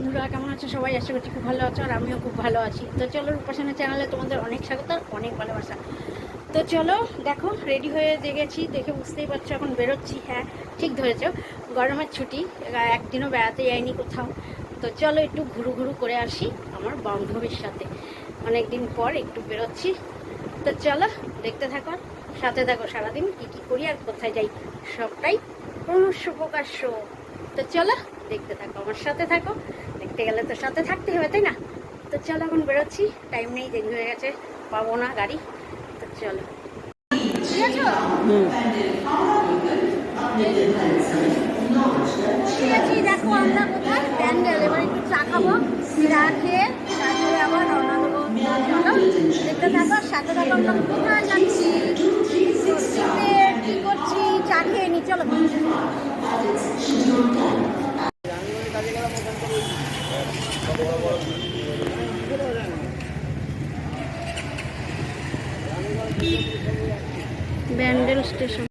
বন্ধুরা, কেমন আছো সবাই? আশা করছি খুব ভালো আছো, আর আমিও খুব ভালো আছি। তো চলো, রূপাসানা চ্যানেলে তোমাদের অনেক স্বাগত, অনেক ভালোবাসা। তো চলো, দেখো রেডি হয়ে গেছি, দেখে বুঝতেই পারছো এখন বেরোচ্ছি। হ্যাঁ, ঠিক ধরেছো, গরমের ছুটি, একদিনও বেড়াতে যাইনি কোথাও। তো চলো একটু ঘুরু ঘুরু করে আসি আমার বান্ধবীর সাথে, অনেক দিন পর একটু বেরোচ্ছি। তো চলো দেখতে থাকো, সাথে থাকো, সারাদিন কী কী করি আর কোথায় যাই সবটাই ক্রমশ প্রকাশ্য। তো চলো দেখতে থাকো, আমার সাথে থাকো। দেখতে গেলে তো সাথে থাকতে হবে, তাই না? তো চলো এখন বেরোচ্ছি, টাইম নেই, দেরি হয়ে গেছে, পাবো না গাড়ি। তো চলো। ঠিক আছে, ঠিক আছে। দেখো আমরা কোথায়, ব্যান্ডেল। এবার একটু চা খাবো, চা খেয়ে তারপরে আবার রওনা দেবো। চলো দেখতে থাকো, সাথে থাকো। আমরা কোথায় যাচ্ছি, কি করছি, চা খেয়ে নি। চলো। ব্যান্ডেল স্টেশন।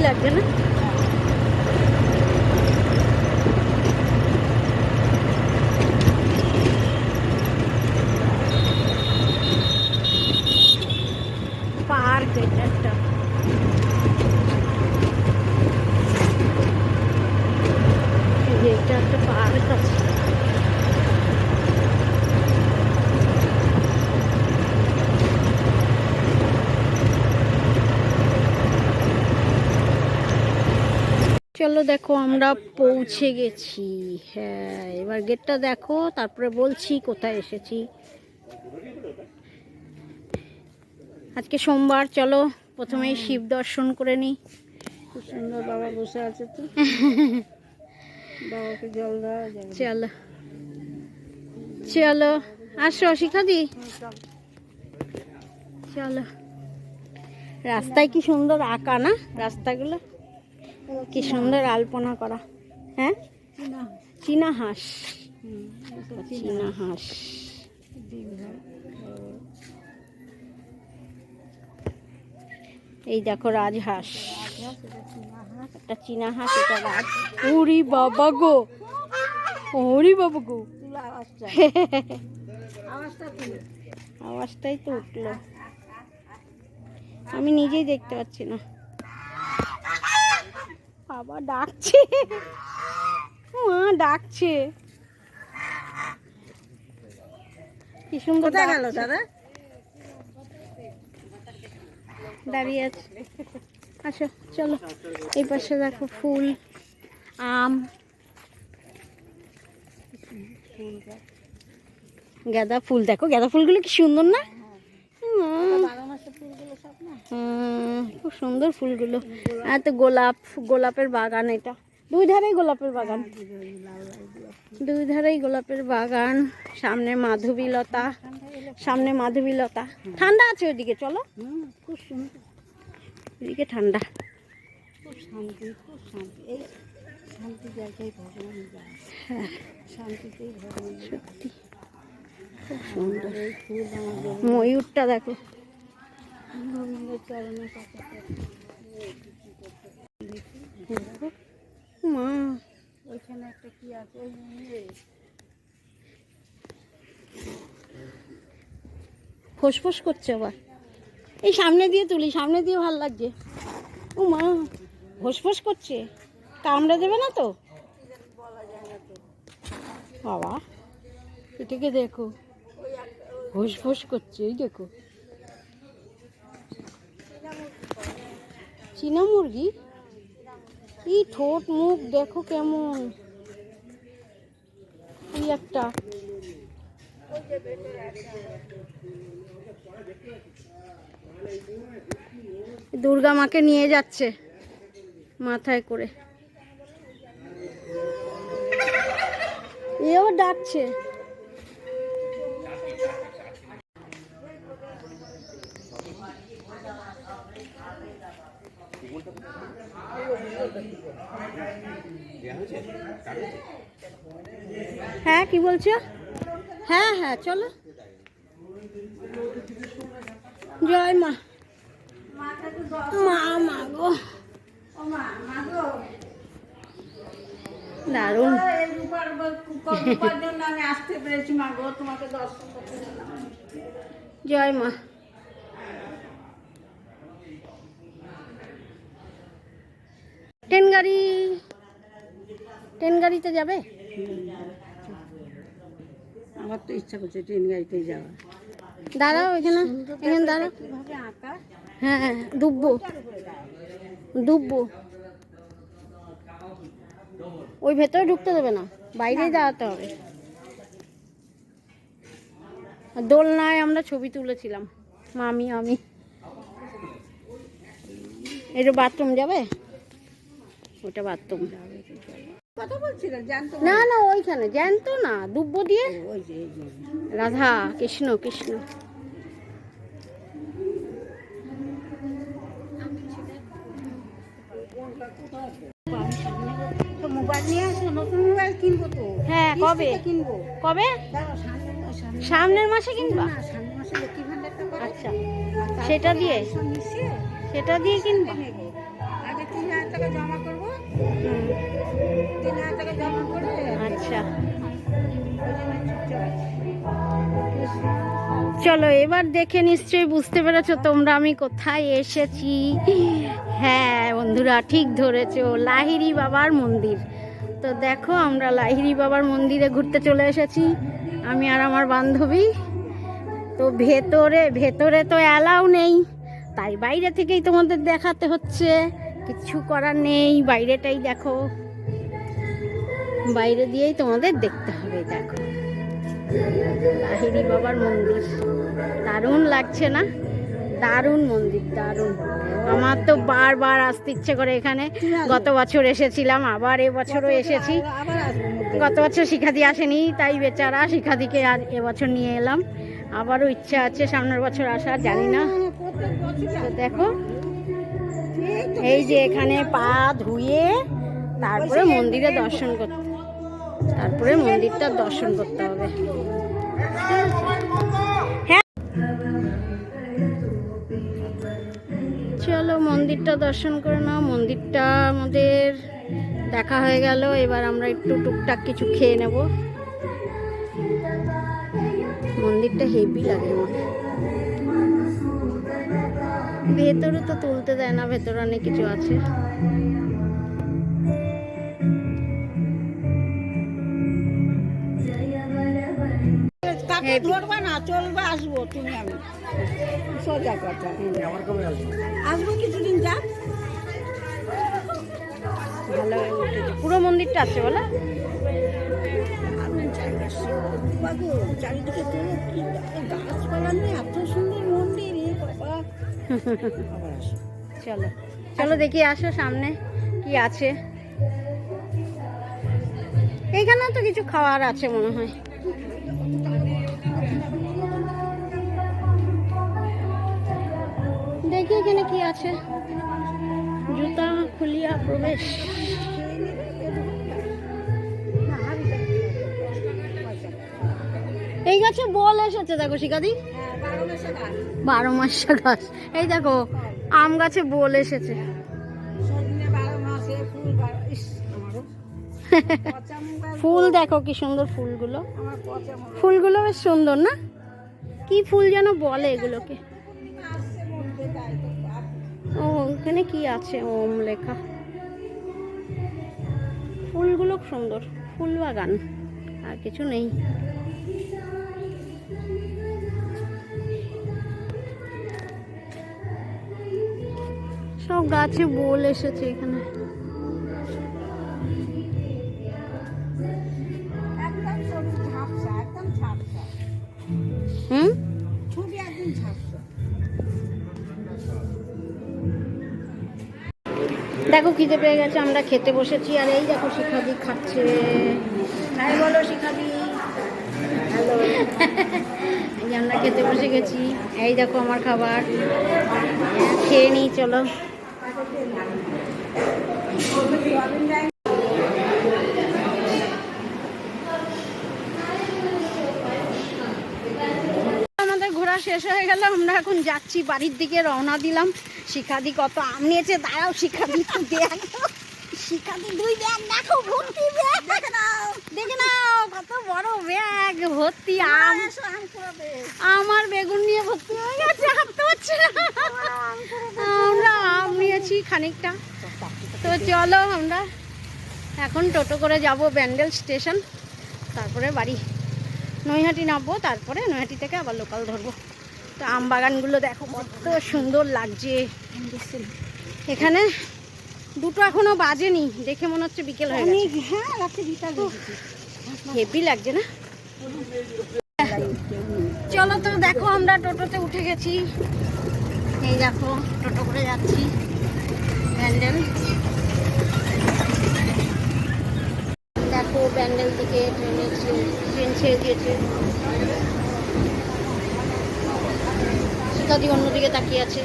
লাগবে না? পার্ক, এটা একটা পার্ক আছে। চলো দেখো, আমরা পৌঁছে গেছি। হ্যাঁ, এবার গেটটা দেখো, তারপরে বলছি কোথায় এসেছি। আজকে সোমবার, চলো প্রথমেই শিব দর্শন করে নিই। খুব সুন্দর বাবা বসে আছে তো। বাবাকে জল দেওয়া যাবে। চলো চলো, আসো শিখাদি। চলো। রাস্তায় কি সুন্দর আঁকা না, রাস্তাগুলো কি সুন্দর আলপনা করা। হ্যাঁ, চীনা হাঁস, চীনা হাঁস। এই দেখো রাজহাঁস, একটা চীনা হাঁস, এটা রাজ। ওরে বাবা গো, ওরে বাবা গো, আওয়াজটাই তো উঠলো, আমি নিজেই দেখতে পাচ্ছি না। বাবা ডাকছে, মা ডাকছে, কি সুন্দর। কোথায় গেল দাদা? দাঁড়িয়ে আছে। আসো চলো, এই পাশে দেখো ফুল, আম, গাঁদা ফুল। দেখো গাঁদা ফুলগুলো কি সুন্দর না? খুব সুন্দর ফুলগুলো। আর তো গোলাপ, গোলাপের বাগান, এটা দুই ধারেই গোলাপের বাগান, দুই ধারেই গোলাপের বাগান। সামনে মাধবীলতা, সামনে মাধবীলতা। ঠান্ডা আছে ওইদিকে, চলো। খুব সুন্দর, ওইদিকে ঠান্ডা, খুব শান্তি, খুব শান্তি। এই শান্তি জায়গায় ভগবান যায়। হ্যাঁ শান্তিতেই ভগবান। সত্যি খুব সুন্দর। এই ফুল আমাদের ময়ূরটা দেখো, গোবিন্দের চরণে কাছে। মা ওইখানে একটা কি আছে, ফোসফোস করছে আবার। এই সামনে দিয়ে তুলি, সামনে দিয়ে ভালো লাগছে। ও মা, ফোসফোস করছে, কামড়ে দেবে না তো? বাবা এটাকে দেখো, ফোসফোস করছে, এই দেখো। চীনা মুরগি, কি ঠোঁট মুখ দেখো কেমন, কি একটা। দুর্গা মাকে নিয়ে যাচ্ছে মাথায় করে। এও ডাকছে। হ্যাঁ কি বলছো? হ্যাঁ হ্যাঁ চলো। জয় মা। মা মা গো দারুণ। আমি আসতে পেরেছি মা গো, তোমাকে দর্শন করতে দিলাম। জয় মা। ট্রেন গাড়িতে যাবে? আমার তো ইচ্ছা করছে ট্রেন গাড়িতে যাওয়া। দাঁড়াও এখানে, এখানে দাঁড়াও। কিভাবে আঁকা? হ্যাঁ ডুববো ডুববো। ওই ভেতরে ঢুকতে দেবে না, বাইরেই দাঁড়াতে হবে। দোলনায় আমরা ছবি তুলেছিলাম, মামি আমি। এটা বাথরুম যাবে? ওটা বাথরুম। কথা বলছিলেন জানতো না না ওইখানে জ্যান্ত না, ডুববো দিয়ে। ওই যে রাধা কৃষ্ণ কৃষ্ণ। তো মোবাইল নিয়ে আসো, নতুন মোবাইল কিনবো তো। হ্যাঁ কবে কিনবো? কবে? দাঁড়াও, সামনের মাসে কিনবা? না, সামনের মাসে লক্ষ্মী ভান্ডারটা করে। আচ্ছা আর সেটা দিয়ে, তারপরে মিশিয়ে সেটা দিয়ে কিনবা? নেবো। আগে 3,000 টাকা জমা করবো, হুম, 3,000 টাকা জমা করে আচ্ছা ওই জন্য চুপচাপ আছি। চলো এবার দেখে নিশ্চয়ই বুঝতে পেরেছো তোমরা আমি কোথায় এসেছি। হ্যাঁ বন্ধুরা ঠিক ধরেছো, লাহিড়ী বাবার মন্দির। তো দেখো আমরা লাহিড়ী বাবার মন্দিরে ঘুরতে চলে এসেছি, আমি আর আমার বান্ধবী। তো ভেতরে ভেতরে তো অ্যালাউ নেই, তাই বাইরে থেকেই তোমাদের দেখাতে হচ্ছে, কিছু করার নেই। বাইরেটাই দেখো, বাইরে দিয়েই তোমাদের দেখতে হবে। দেখো লাহিড়ী বাবার মন্দির, দারুণ লাগছে না? দারুণ মন্দির, দারুণ। আমার তো বারবার আসতে ইচ্ছে করে এখানে। গত বছর এসেছিলাম, আবার এবছরও এসেছি। আবার আসবো মধ্যে। গত বছর শিখাদি আসেনি, তাই বেচারা শিখাদিকে আর এবছর নিয়ে এলাম। আবারও ইচ্ছা আছে সামনের বছর আসার, জানি না। প্রত্যেক বছরই তো আসবো। দেখো এই তো এই যে এখানে পা ধুয়ে তারপরে মন্দিরে দর্শন করতে, তারপরে মন্দিরটা দর্শন করতে হবে। হ্যাঁ চলো মন্দিরটা দর্শন করে নাও। মন্দিরটা আমাদের দেখা হয়ে গেল, এবার আমরা একটু টুকটাক কিছু খেয়ে নেব। মন্দিরটা হেভি লাগে আমার। ভেতরে তো তুলতে দেয় না, ভেতরে অনেক কিছু আছে। কাকে ধরবা না, চলবে, আসবো তুমি আমি, সোজা কথা। আসবো কিছুদিন যাক। ভালো হয়ে উঠেছে, পুরো মন্দিরটা আছে বলো? বাবু চারিদিকে তো গাছপালা নিয়ে এত সুন্দর মন্দির, এ বাবা। আবার আসো। চলো চলো দেখি, আসো সামনে কি আছে। এইখানেও তো কিছু খাওয়ার আছে মনে হয়। দেখি এখানে কি আছে। জুতা খুলিয়া প্রবেশ। এই গাছে বল এসেছে দেখো শিকাদি, হ্যাঁ, 12 মাসে গাছ। 12 মাসা গাছ। এই দেখো আম গাছে বল এসেছে। সজনে 12 মাসে, ফুল 12। ইস, আমারও পচা মোবাইল। ফুল দেখো কি সুন্দর ফুলগুলো, আমার পচা মোবাইল। ফুলগুলো বেশ সুন্দর না? কি ফুল যেন বলে এগুলোকে? আসছে মধ্যে তাই তো বাপ। ও এখানে কি আছে, ওম লেখা। ফুলগুলো সুন্দর, ফুল বাগান, আর কিছু নেই। সব গাছে বোল এসেছে এখানে। একদম ছবি ঝাপসা, একদম ঝাপসা। হুম ছবি একদম ঝাপসা। দেখো খিদে পেয়ে গেছে, আমরা খেতে বসেছি। আর এই দেখো শিখাদি খাচ্ছে। তাই বলো শিখাদি? খেতে বসে গেছি। এই দেখো আমার খাবার, খেয়ে নিই চলো। আমাদের ঘোরা শেষ হয়ে গেল, আমরা এখন যাচ্ছি বাড়ির দিকে, রওনা দিলাম। শিখাদি কত আম নিয়েছে, দাঁড়াও শিখাদি একটু দেখো। শিখাদি 2 ব্যাগ দেখো, ভর্তি ব্যাগ, দেখে নাও কত বড় ব্যাগ ভর্তি আম। আমার বেগুন নিয়ে ভর্তি হয়ে গেছে, হাঁটতে হচ্ছে না। আমরা আম নিয়েছি খানিকটা। তো চলো আমরা এখন টোটো করে যাব ব্যান্ডেল স্টেশন, তারপরে বাড়ি নৈহাটি নামবো, তারপরে নৈহাটি থেকে আবার লোকাল ধরবো। তো আম বাগানগুলো দেখো কত সুন্দর লাগছে। এখানে 2টো এখনো বাজেনি, দেখে মনে হচ্ছে বিকেল হয়ে গেছে। হ্যাঁ রাতে বিকাল হেভি লাগছে না? চলো তো দেখো আমরা টোটোতে উঠে গেছি। এই দেখো টোটো করে যাচ্ছি ব্যান্ডেল। দেখো ব্যান্ডেল থেকে ট্রেন ছেড়ে দিয়েছে। শিখাদি অন্যদিকে তাকিয়ে আছে,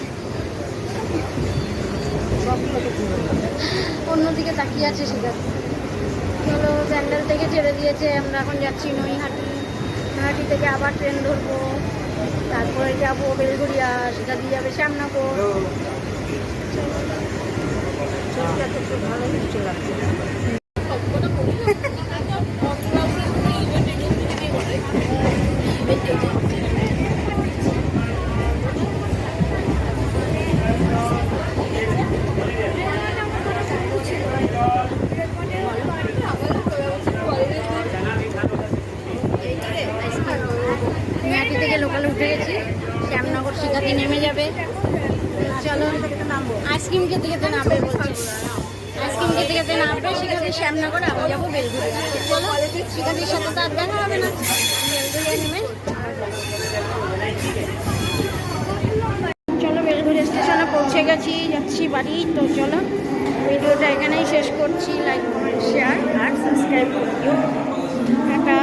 অন্যদিকে তাকিয়ে আছে শিখাদি। চলো ব্যান্ডেল থেকে ছেড়ে দিয়েছে, আমরা এখন যাচ্ছি নৈহাটি। নৈহাটি থেকে আবার ট্রেন ধরবো, তারপরে যাবো বেলঘরিয়া, শিখাদি যাবে শ্যামনগর। ভালো মিষ্টি লাগছে। নৈহাটি থেকে লোকালে উঠে গেছি, শ্যামনগর শিখাদি নেমে যাবে। চলো আইসক্রিম খেতে খেতে নামবে বলছি, আইসক্রিম খেতে খেতে নামবে শিখাদি শ্যামনগর, আমি যাবো বেলঘরিয়া। চলো শিখাদির সাথে তো আর দেখা হবে না, বেলঘরিয়া নেমে চলো বেলঘরিয়া স্টেশনে পৌঁছে গেছি, যাচ্ছি বাড়ি। তো চলো ভিডিওটা এখানেই শেষ করছি। লাইক কমেন্ট শেয়ার আর সাবস্ক্রাইব করে দিও। টাটা।